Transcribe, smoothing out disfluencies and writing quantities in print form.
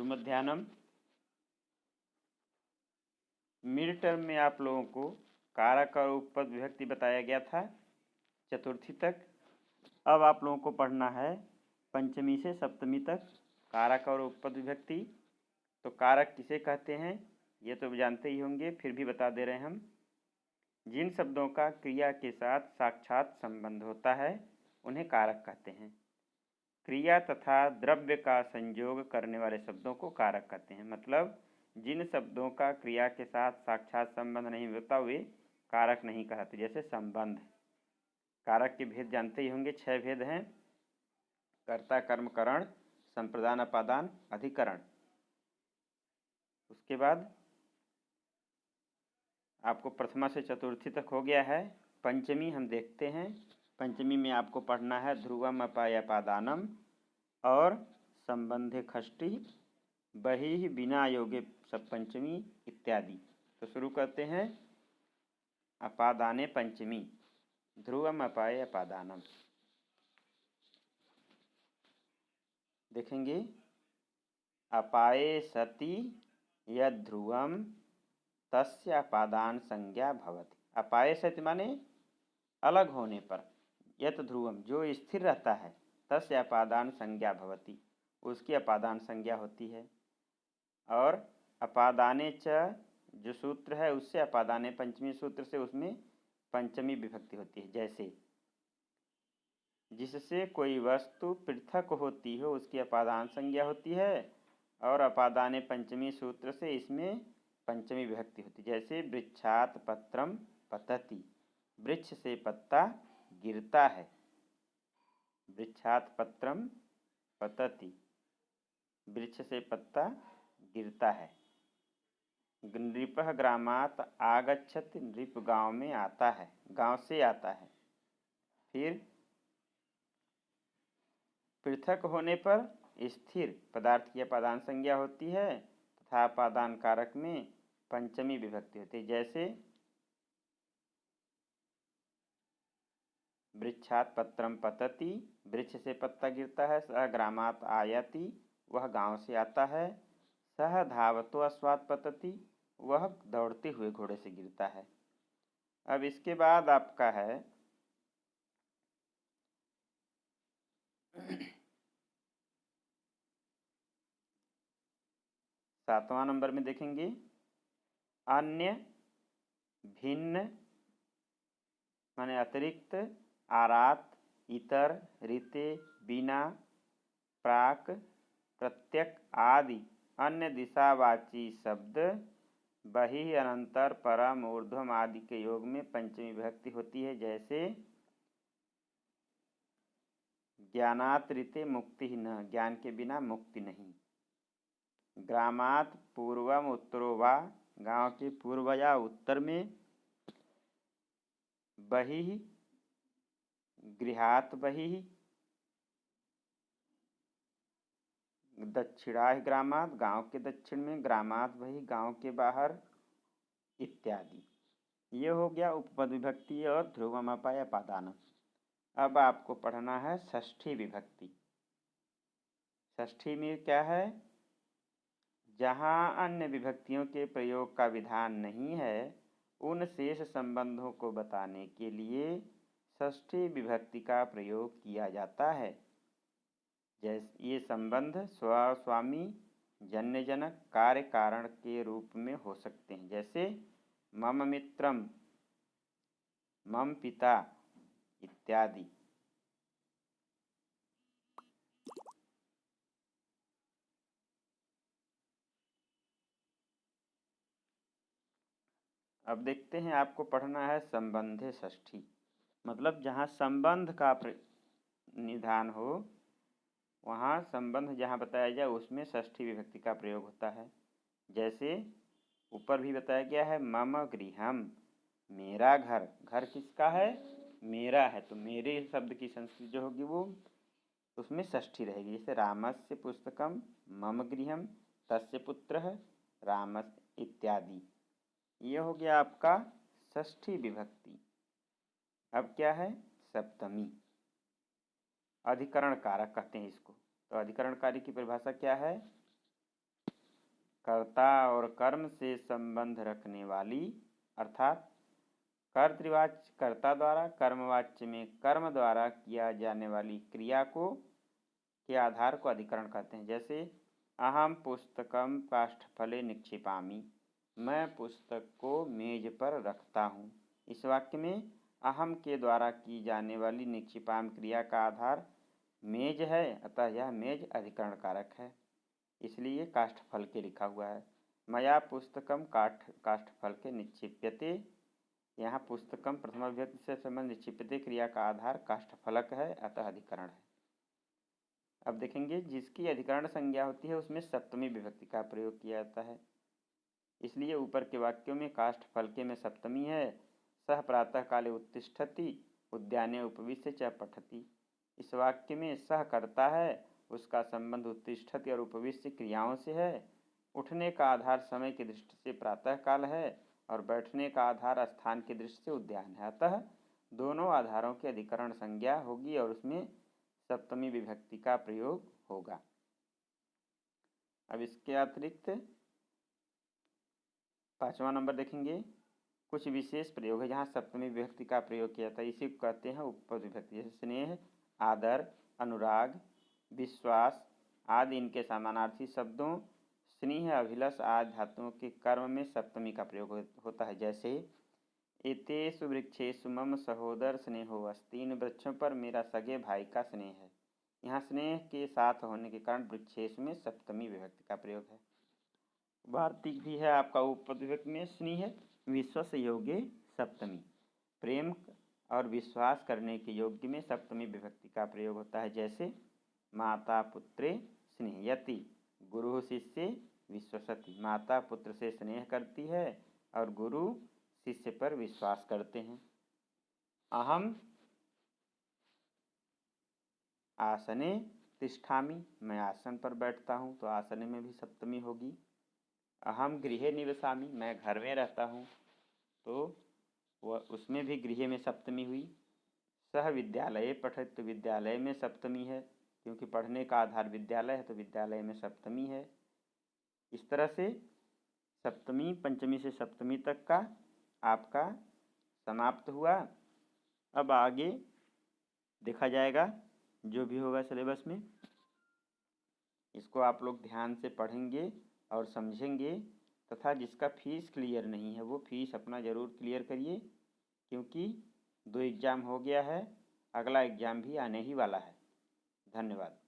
सुमध्याह्नम। Mid term में आप लोगों को कारक और उपपद विभक्ति बताया गया था चतुर्थी तक। अब आप लोगों को पढ़ना है पंचमी से सप्तमी तक कारक और उपपद विभक्ति। तो कारक किसे कहते हैं ये तो जानते ही होंगे, फिर भी बता दे रहे हैं हम। जिन शब्दों का क्रिया के साथ साक्षात संबंध होता है उन्हें कारक कहते हैं। क्रिया तथा द्रव्य का संयोग करने वाले शब्दों को कारक कहते हैं। मतलब जिन शब्दों का क्रिया के साथ साक्षात संबंध नहीं होता वे कारक नहीं कहते। जैसे संबंध। कारक के भेद जानते ही होंगे, 6 भेद हैं। कर्ता, कर्म, करण, संप्रदान, अपादान, अधिकरण। उसके बाद आपको प्रथमा से चतुर्थी तक हो गया है। पंचमी हम देखते हैं। पंचमी में आपको पढ़ना है ध्रुवम, अपाय, अपादानम और संबंधे खष्टि, बहि, बिना योगे सब पंचमी इत्यादि। तो शुरू करते हैं। अपादाने पंचमी, ध्रुवम, अपाय, अपादानम। देखेंगे अपाये सति यद ध्रुवम तस्य अपादान संज्ञा भवति। अपाये सति माने अलग होने पर, यत ध्रुवम जो स्थिर रहता है, तस्य अपादान संज्ञा भवति उसकी अपादान संज्ञा होती है। और अपादाने च जो सूत्र है उससे अपादाने पंचमी सूत्र से उसमें पंचमी विभक्ति होती है। जैसे जिससे कोई वस्तु पृथक होती हो उसकी अपादान संज्ञा होती है और अपादाने पंचमी सूत्र से इसमें पंचमी विभक्ति होती। जैसे वृक्षात पत्रम पतति, वृक्ष से पत्ता गिरता है। वृक्षात पत्रम पतति, वृक्ष से पत्ता गिरता है। नृपः ग्रामात आगच्छति, नृप गांव में आता है, गांव से आता है। फिर पृथक होने पर स्थिर पदार्थ की अपादान संज्ञा होती है तथा अपादान कारक में पंचमी विभक्ति होती है। जैसे वृक्षात पत्रम पतति, वृक्ष से पत्ता गिरता है। सह ग्रामात आयति, वह गांव से आता है। सह धावतो अश्वात पतति, वह दौड़ते हुए घोड़े से गिरता है। अब इसके बाद आपका है सातवां नंबर में देखेंगे अन्य, भिन्न माने अतिरिक्त, आरात, इतर, रीते, बिना, प्राक, प्रत्यक आदि अन्य दिशावाची शब्द बहि, अनंतर, परम, ऊर्ध्वम आदि के योग में पंचमी विभक्ति होती है। जैसे ज्ञानात रीते मुक्ति न, ज्ञान के बिना मुक्ति नहीं। ग्रामात पूर्वम उत्तरो वा, गांव के पूर्व या उत्तर में। बहि, गृहात बहि, दक्षिणाह ग्रामात, गांव के दक्षिण में। ग्रामात बहि, गांव के बाहर इत्यादि। ये हो गया उपपद विभक्ति और ध्रुवम, अपाय, अपादानम। अब आपको पढ़ना है षष्ठी विभक्ति। षष्ठी में क्या है? जहाँ अन्य विभक्तियों के प्रयोग का विधान नहीं है उन शेष संबंधों को बताने के लिए षष्ठी विभक्ति का प्रयोग किया जाता है। जैसे ये संबंध स्व, स्वामी, जन्य, जनक, कार्य, कारण के रूप में हो सकते हैं। जैसे मम मित्रम, मम पिता इत्यादि। अब देखते हैं, आपको पढ़ना है संबंधे षष्ठी। मतलब जहाँ संबंध का निधान हो वहाँ संबंध जहाँ बताया जाए उसमें षष्ठी विभक्ति का प्रयोग होता है। जैसे ऊपर भी बताया गया है मम गृहम, मेरा घर। घर किसका है? मेरा है। तो मेरे शब्द की संस्कृति जो होगी वो उसमें षष्ठी रहेगी। जैसे रामस्य पुस्तकम मम गृहम, तस्य पुत्रः रामस् इत्यादि। ये हो गया आपका षष्ठी विभक्ति। अब क्या है? सप्तमी। अधिकरण कारक कहते हैं इसको। तो अधिकरण कारक की परिभाषा क्या है? कर्ता और कर्म से संबंध रखने वाली, अर्थात कर्तृवाच्य कर्ता द्वारा, कर्मवाच्य में कर्म द्वारा किया जाने वाली क्रिया को के आधार को अधिकरण कहते हैं। जैसे अहम पुस्तकम काष्ठफले निक्षिपामि, मैं पुस्तक को मेज पर रखता हूँ। इस वाक्य में अहम के द्वारा की जाने वाली निक्षिपाम क्रिया का आधार मेज है, अतः यह मेज अधिकरण कारक है, इसलिए काष्ठफल के लिखा हुआ है। मया पुस्तकम काष्ठफल के निक्षिप्यते, यहाँ पुस्तकम प्रथमा विभक्ति से संबंध निक्षिप्यते क्रिया का आधार काष्ठफलक है, अतः अधिकरण है। अब देखेंगे जिसकी अधिकरण संज्ञा होती है उसमें सप्तमी विभक्ति का प्रयोग किया जाता है, इसलिए ऊपर के वाक्यों में काष्ठफलके में सप्तमी है। सह प्रातः काले उत्तिष्ठति उद्याने उपविश्य च पठति, इस वाक्य में सह करता है, उसका संबंध उत्तिष्ठति और उपविश्य क्रियाओं से है। उठने का आधार समय की दृष्टि से प्रातः काल है और बैठने का आधार स्थान की दृष्टि से उद्यान है, अतः दोनों आधारों की अधिकरण संज्ञा होगी और उसमें सप्तमी विभक्ति का प्रयोग होगा। अब इसके अतिरिक्त 5वां नंबर देखेंगे, कुछ विशेष प्रयोग है जहाँ सप्तमी विभक्ति का प्रयोग किया जाता है, इसी को कहते हैं उपपद विभक्ति। जैसे स्नेह, आदर, अनुराग, विश्वास आदि इनके समानार्थी शब्दों स्नेह, अभिलाष आदि धातुओं के कर्म में सप्तमी का प्रयोग होता है। जैसे एतेषु वृक्षेषु मम सहोदर स्नेहो अस्ति, इन वृक्षों पर मेरा सगे भाई का स्नेह है। यहाँ स्नेह के साथ होने के कारण वृक्षेषु में सप्तमी विभक्ति का प्रयोग है। वार्तिक भी है आपका उपपद विभक्ति में, स्नेह विश्वास योग्य सप्तमी, प्रेम और विश्वास करने के योग्य में सप्तमी विभक्ति का प्रयोग होता है। जैसे माता पुत्रे स्नेहयति, गुरु शिष्य विश्वसति, माता पुत्र से स्नेह करती है और गुरु शिष्य पर विश्वास करते हैं। अहम आसने तिष्ठामि, मैं आसन पर बैठता हूँ, तो आसने में भी सप्तमी होगी। अहम गृहे निवसामि, मैं घर में रहता हूँ, तो वह उसमें भी गृह में सप्तमी हुई। सह विद्यालये पठति, तो विद्यालय में सप्तमी है, क्योंकि पढ़ने का आधार विद्यालय है, तो विद्यालय में सप्तमी है। इस तरह से सप्तमी पंचमी से सप्तमी तक का आपका समाप्त हुआ। अब आगे देखा जाएगा जो भी होगा सिलेबस में, इसको आप लोग ध्यान से पढ़ेंगे और समझेंगे, तथा जिसका फीस क्लियर नहीं है वो फीस अपना ज़रूर क्लियर करिए, क्योंकि 2 एग्ज़ाम हो गया है, अगला एग्ज़ाम भी आने ही वाला है। धन्यवाद।